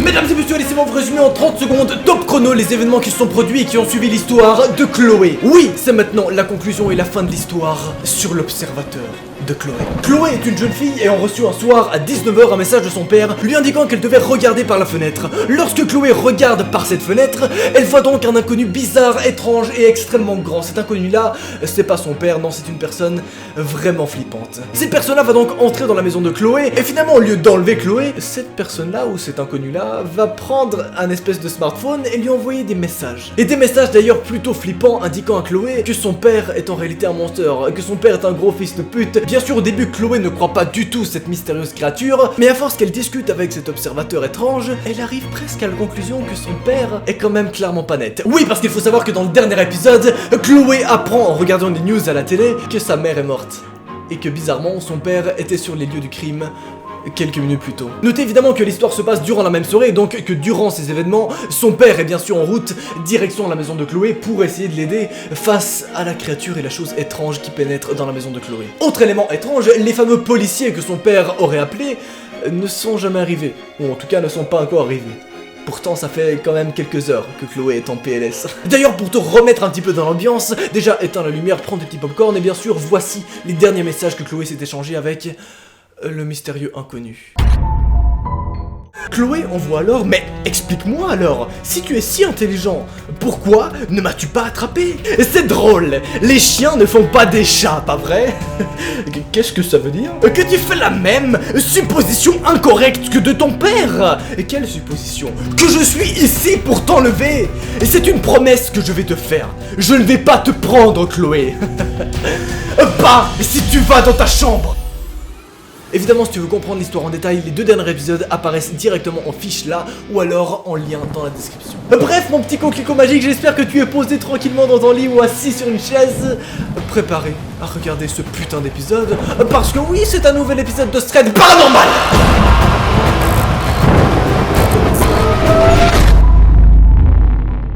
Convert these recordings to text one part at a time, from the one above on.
Mesdames et messieurs, laissez-moi vous résumer en 30 secondes, top chrono, les événements qui se sont produits et qui ont suivi l'histoire de Chloé. Oui, c'est maintenant la conclusion et la fin de l'histoire sur l'observateur de Chloé. Chloé est une jeune fille ayant reçu un soir à 19 h un message de son père lui indiquant qu'elle devait regarder par la fenêtre. Lorsque Chloé regarde par cette fenêtre, elle voit donc un inconnu bizarre, étrange et extrêmement grand. Cet inconnu-là, c'est pas son père, non, c'est une personne vraiment flippante. Cette personne-là va donc entrer dans la maison de Chloé et finalement, au lieu d'enlever Chloé, cette personne-là ou cet inconnu-là va prendre un espèce de smartphone et lui envoyer des messages. Et des messages d'ailleurs plutôt flippants indiquant à Chloé que son père est en réalité un monstre, que son père est un gros fils de pute. Bien sûr, au début, Chloé ne croit pas du tout cette mystérieuse créature, mais à force qu'elle discute avec cet observateur étrange, elle arrive presque à la conclusion que son père est quand même clairement pas net. Oui, parce qu'il faut savoir que dans le dernier épisode, Chloé apprend en regardant les news à la télé que sa mère est morte. Et que bizarrement, son père était sur les lieux du crime quelques minutes plus tôt. Notez évidemment que l'histoire se passe durant la même soirée, donc que durant ces événements, son père est bien sûr en route, direction la maison de Chloé pour essayer de l'aider face à la créature et la chose étrange qui pénètre dans la maison de Chloé. Autre élément étrange, les fameux policiers que son père aurait appelés ne sont jamais arrivés, ou en tout cas ne sont pas encore arrivés. Pourtant, ça fait quand même quelques heures que Chloé est en PLS. D'ailleurs, pour te remettre un petit peu dans l'ambiance, déjà éteins la lumière, prends des petits popcorn et bien sûr, voici les derniers messages que Chloé s'est échangés avec le mystérieux inconnu. Chloé envoie alors, mais explique-moi alors, si tu es si intelligent, pourquoi ne m'as-tu pas attrapé? C'est drôle, les chiens ne font pas des chats, pas vrai? Qu'est-ce que ça veut dire? Que tu fais la même supposition incorrecte que de ton père. Et quelle supposition? Que je suis ici pour t'enlever. Et c'est une promesse que je vais te faire. Je ne vais pas te prendre, Chloé. Pas si tu vas dans ta chambre. Évidemment, si tu veux comprendre l'histoire en détail, les deux derniers épisodes apparaissent directement en fiche là, ou alors en lien dans la description. Bref, mon petit coquelicot magique, j'espère que tu es posé tranquillement dans ton lit ou assis sur une chaise, préparé à regarder ce putain d'épisode, parce que oui, c'est un nouvel épisode de Thread Paranormal.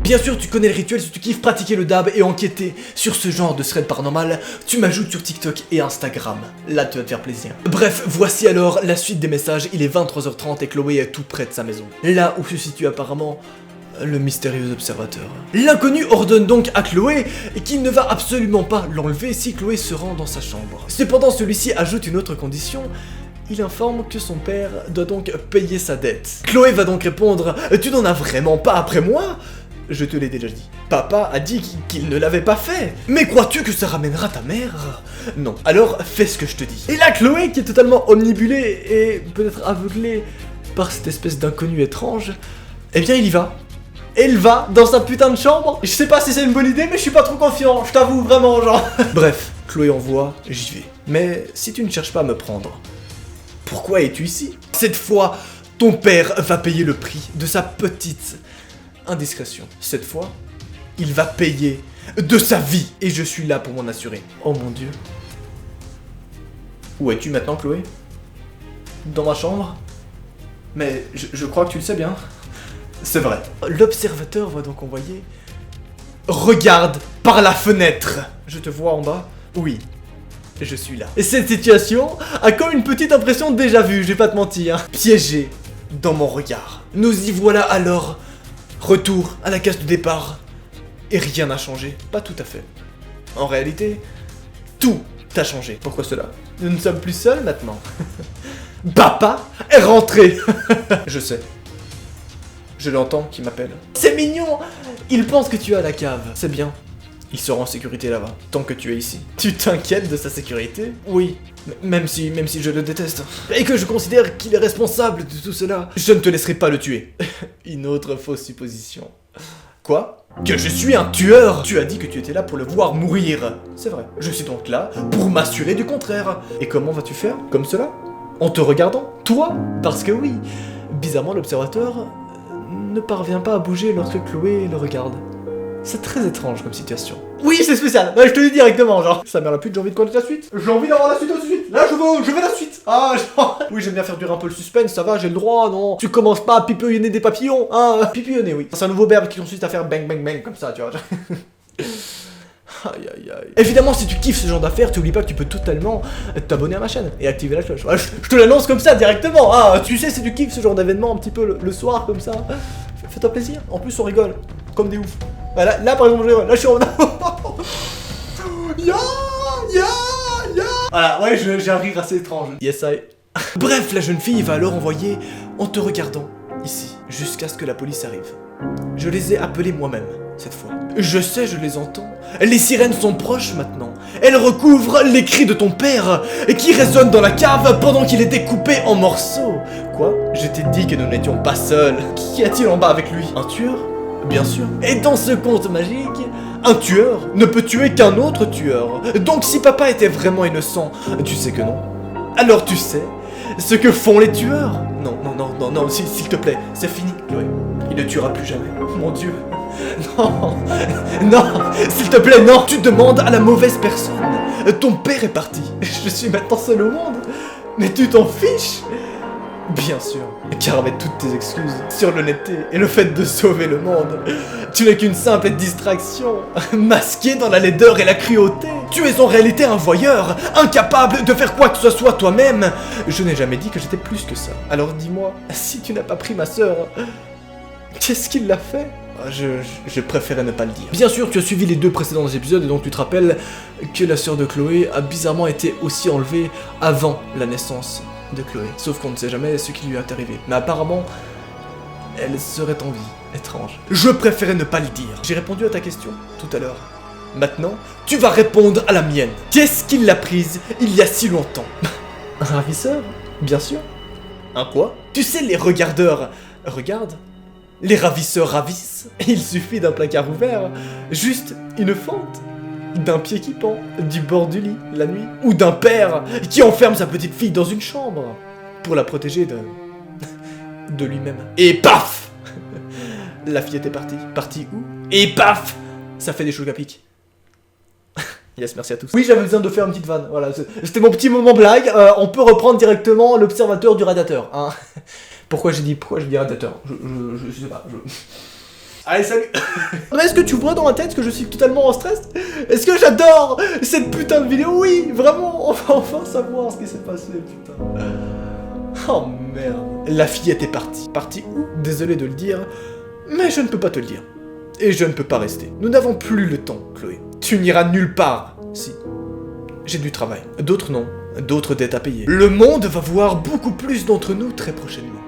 Bien sûr, tu connais le rituel, si tu kiffes pratiquer le dab et enquêter sur ce genre de thread paranormal, tu m'ajoutes sur TikTok et Instagram. Là, tu vas te faire plaisir. Bref, voici alors la suite des messages. Il est 23 h 30 et Chloé est tout près de sa maison. Là où se situe apparemment le mystérieux observateur. L'inconnu ordonne donc à Chloé qu'il ne va absolument pas l'enlever si Chloé se rend dans sa chambre. Cependant, celui-ci ajoute une autre condition. Il informe que son père doit donc payer sa dette. Chloé va donc répondre « Tu n'en as vraiment pas après moi ?» Je te l'ai déjà dit. Papa a dit qu'il ne l'avait pas fait. Mais crois-tu que ça ramènera ta mère? Non. Alors fais ce que je te dis. Et là, Chloé, qui est totalement omnibulée et peut-être aveuglée par cette espèce d'inconnu étrange, eh bien il y va. Elle va dans sa putain de chambre. Je sais pas si c'est une bonne idée, mais je suis pas trop confiant. Je t'avoue vraiment, genre. Bref, Chloé envoie, j'y vais. Mais si tu ne cherches pas à me prendre, pourquoi es-tu ici? Cette fois, ton père va payer le prix de sa petite indiscrétion. Cette fois, il va payer de sa vie et je suis là pour m'en assurer. Oh mon Dieu. Où es-tu maintenant, Chloé? Dans ma chambre? Mais je crois que tu le sais bien. C'est vrai. L'observateur va donc envoyer... Regarde par la fenêtre. Je te vois en bas? Oui. Je suis là. Et cette situation a comme une petite impression de déjà vu, je vais pas te mentir. Piégé dans mon regard. Nous y voilà alors. Retour à la case de départ. Et rien n'a changé. Pas tout à fait. En réalité, tout a changé. Pourquoi cela? Nous ne sommes plus seuls maintenant. Papa est rentré. Je sais. Je l'entends qui m'appelle. C'est mignon. Il pense que tu es à la cave. C'est bien. Il sera en sécurité là-bas, tant que tu es ici. Tu t'inquiètes de sa sécurité? Oui. Même si je le déteste. Et que je considère qu'il est responsable de tout cela. Je ne te laisserai pas le tuer. Une autre fausse supposition. Quoi? Que je suis un tueur? Tu as dit que tu étais là pour le voir mourir. C'est vrai. Je suis donc là pour m'assurer du contraire. Et comment vas-tu faire? Comme cela? En te regardant? Toi? Parce que oui, bizarrement l'observateur ne parvient pas à bouger lorsque Chloé le regarde. C'est très étrange comme situation. Oui, c'est spécial. Je te le dis directement, genre. Ça m'a la pute, j'ai envie de connaître la suite. J'ai envie d'avoir la suite tout de suite. Là, je veux la suite. Ah, genre... Oui, j'aime bien faire durer un peu le suspense, ça va, j'ai le droit, non? Tu commences pas à pipionner des papillons, hein? Pipionner, oui. C'est un nouveau verbe qui consiste à faire bang bang bang, comme ça, tu vois. Aïe aïe aïe. Évidemment, si tu kiffes ce genre d'affaires, tu oublies pas que tu peux totalement t'abonner à ma chaîne et activer la cloche. Voilà, je te l'annonce comme ça directement. Ah, tu sais, si tu kiffes ce genre d'événement un petit peu le soir comme ça, fais-toi plaisir. En plus, on rigole comme des oufs. Voilà, là par exemple, je rigole. Là, je suis en. Voilà, ouais, j'ai un rire assez étrange. Yes, I. Bref, la jeune fille va alors envoyer en te regardant ici, jusqu'à ce que la police arrive. Je les ai appelés moi-même, cette fois. Je sais, je les entends. Les sirènes sont proches maintenant. Elles recouvrent les cris de ton père, qui résonnent dans la cave pendant qu'il était coupé en morceaux. Quoi? Je t'ai dit que nous n'étions pas seuls. Qu'y a-t-il en bas avec lui? Un tueur? Bien sûr. Et dans ce conte magique, un tueur ne peut tuer qu'un autre tueur. Donc si papa était vraiment innocent, tu sais que non. Alors tu sais ce que font les tueurs? Non, non, non, non, non, s'il te plaît, c'est fini, Chloé. Il ne tuera plus jamais. Mon Dieu. Non, non, s'il te plaît, non. Tu demandes à la mauvaise personne. Ton père est parti. Je suis maintenant seul au monde. Mais tu t'en fiches? Bien sûr, car avec toutes tes excuses sur l'honnêteté et le fait de sauver le monde, tu n'es qu'une simple distraction, masquée dans la laideur et la cruauté. Tu es en réalité un voyeur, incapable de faire quoi que ce soit toi-même. Je n'ai jamais dit que j'étais plus que ça. Alors dis-moi, si tu n'as pas pris ma sœur, qu'est-ce qu'il l'a fait? Je préférais ne pas le dire. Bien sûr, tu as suivi les 2 précédents épisodes et donc tu te rappelles que la sœur de Chloé a bizarrement été aussi enlevée avant la naissance de Chloé. Sauf qu'on ne sait jamais ce qui lui est arrivé. Mais apparemment, elle serait en vie. Étrange. Je préférais ne pas le dire. J'ai répondu à ta question tout à l'heure. Maintenant, tu vas répondre à la mienne. Qu'est-ce qui l'a prise il y a si longtemps? Un ravisseur? Bien sûr. Un quoi? Tu sais, les regardeurs regardent. Les ravisseurs ravissent. Il suffit d'un placard ouvert, juste une fente, d'un pied qui pend, du bord du lit, la nuit, ou d'un père qui enferme sa petite fille dans une chambre pour la protéger de lui-même. Et paf! La fille était partie. Partie où? Et paf! Ça fait des choses à pic. Yes, merci à tous. Oui, j'avais besoin de faire une petite vanne. Voilà, c'était mon petit moment blague. On peut reprendre directement l'observateur du radiateur. Hein. Pourquoi je dis radiateur? Je sais pas. Allez, salut. Mais est-ce que tu vois dans ma tête que je suis totalement en stress? Est-ce que j'adore cette putain de vidéo? Oui, vraiment, on va enfin savoir ce qui s'est passé, putain. Oh merde. La fille était partie. Partie où? Désolé de le dire, mais je ne peux pas te le dire. Et je ne peux pas rester. Nous n'avons plus le temps, Chloé. Tu n'iras nulle part. Si. J'ai du travail. D'autres non. D'autres dettes à payer. Le monde va voir beaucoup plus d'entre nous très prochainement.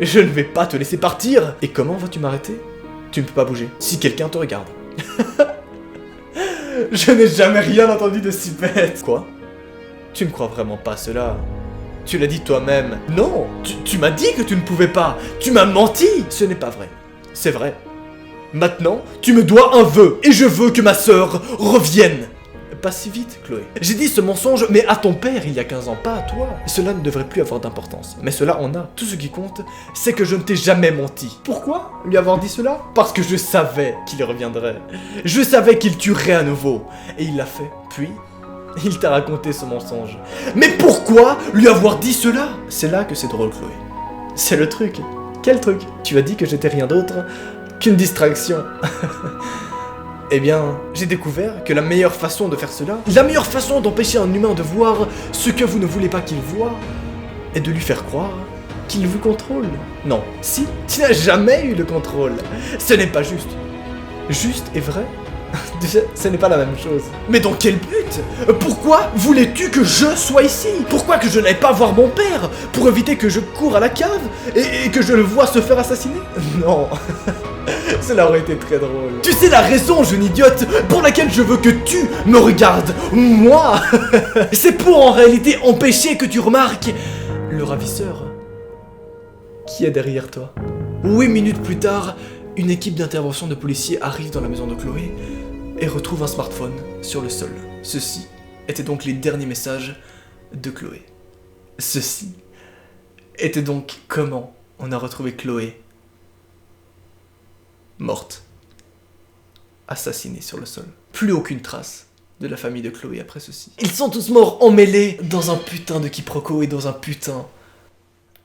Je ne vais pas te laisser partir. Et comment vas-tu m'arrêter? Tu ne peux pas bouger. Si quelqu'un te regarde. Je n'ai jamais rien entendu de si bête. Quoi? Tu ne crois vraiment pas cela? Tu l'as dit toi-même. Non, tu m'as dit que tu ne pouvais pas. Tu m'as menti. Ce n'est pas vrai. C'est vrai. Maintenant, tu me dois un vœu. Et je veux que ma sœur revienne. Pas si vite, Chloé. J'ai dit ce mensonge, mais à ton père il y a 15 ans, pas à toi. Cela ne devrait plus avoir d'importance. Mais cela en a. Tout ce qui compte, c'est que je ne t'ai jamais menti. Pourquoi lui avoir dit cela? Parce que je savais qu'il reviendrait. Je savais qu'il tuerait à nouveau. Et il l'a fait. Puis, il t'a raconté ce mensonge. Mais pourquoi lui avoir dit cela? C'est là que c'est drôle, Chloé. C'est le truc. Quel truc? Tu as dit que j'étais rien d'autre qu'une distraction. Eh bien, j'ai découvert que la meilleure façon de faire cela, la meilleure façon d'empêcher un humain de voir ce que vous ne voulez pas qu'il voie, est de lui faire croire qu'il vous contrôle. Non, si, tu n'as jamais eu le contrôle. Ce n'est pas juste. Juste et vrai, ce n'est pas la même chose. Mais dans quel but? Pourquoi voulais-tu que je sois ici? Pourquoi que je n'aille pas voir mon père? Pour éviter que je cours à la cave et que je le vois se faire assassiner? Non. Cela aurait été très drôle. Tu sais la raison, jeune idiote, pour laquelle je veux que tu me regardes, moi. C'est pour en réalité empêcher que tu remarques le ravisseur qui est derrière toi. 8 minutes plus tard, une équipe d'intervention de policiers arrive dans la maison de Chloé et retrouve un smartphone sur le sol. Ceci étaient donc les derniers messages de Chloé. Ceci était donc comment on a retrouvé Chloé morte, assassinée sur le sol. Plus aucune trace de la famille de Chloé après ceci. Ils sont tous morts emmêlés dans un putain de quiproquo et dans un putain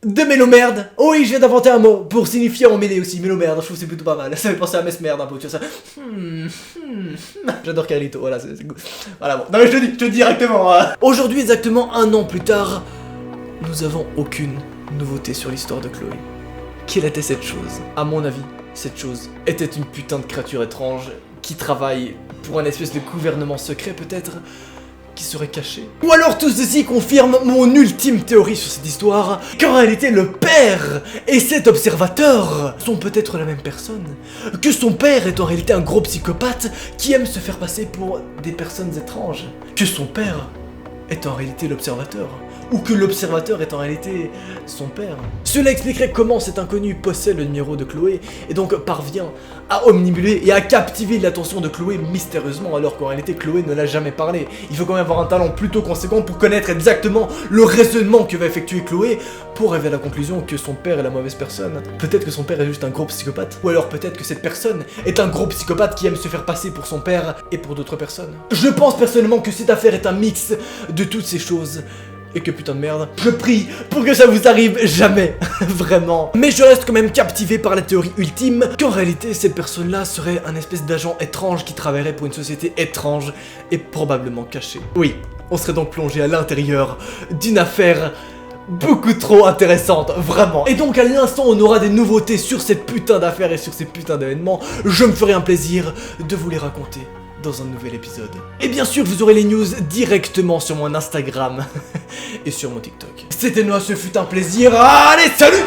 de mélomerde. Oui, je viens d'inventer un mot pour signifier emmêlé aussi, mélomerde, je trouve que c'est plutôt pas mal. Ça fait penser à Mesmerde un peu, tu vois ça. J'adore Carlito, voilà, c'est cool. Voilà, bon, non mais je te dis directement. Aujourd'hui, exactement un an plus tard, nous avons aucune nouveauté sur l'histoire de Chloé. Quelle était cette chose? À mon avis, cette chose était une putain de créature étrange qui travaille pour un espèce de gouvernement secret peut-être, qui serait caché. Ou alors tout ceci confirme mon ultime théorie sur cette histoire, qu'en réalité le père et cet observateur sont peut-être la même personne, que son père est en réalité un gros psychopathe qui aime se faire passer pour des personnes étranges, que son père est en réalité l'observateur, ou que l'observateur est en réalité son père. Cela expliquerait comment cet inconnu possède le numéro de Chloé et donc parvient à omnibuler et à captiver l'attention de Chloé mystérieusement alors qu'en réalité Chloé ne l'a jamais parlé. Il faut quand même avoir un talent plutôt conséquent pour connaître exactement le raisonnement que va effectuer Chloé pour arriver à la conclusion que son père est la mauvaise personne. Peut-être que son père est juste un gros psychopathe, ou alors peut-être que cette personne est un gros psychopathe qui aime se faire passer pour son père et pour d'autres personnes. Je pense personnellement que cette affaire est un mix de toutes ces choses. Et que putain de merde, je prie pour que ça vous arrive jamais, vraiment. Mais je reste quand même captivé par la théorie ultime qu'en réalité cette personne-là serait un espèce d'agent étrange qui travaillerait pour une société étrange et probablement cachée. Oui, on serait donc plongé à l'intérieur d'une affaire beaucoup trop intéressante, vraiment. Et donc à l'instant où on aura des nouveautés sur cette putain d'affaire et sur ces putains d'événements, je me ferai un plaisir de vous les raconter dans un nouvel épisode. Et bien sûr, vous aurez les news directement sur mon Instagram et sur mon TikTok. C'était Noah, ce fut un plaisir. Allez, salut!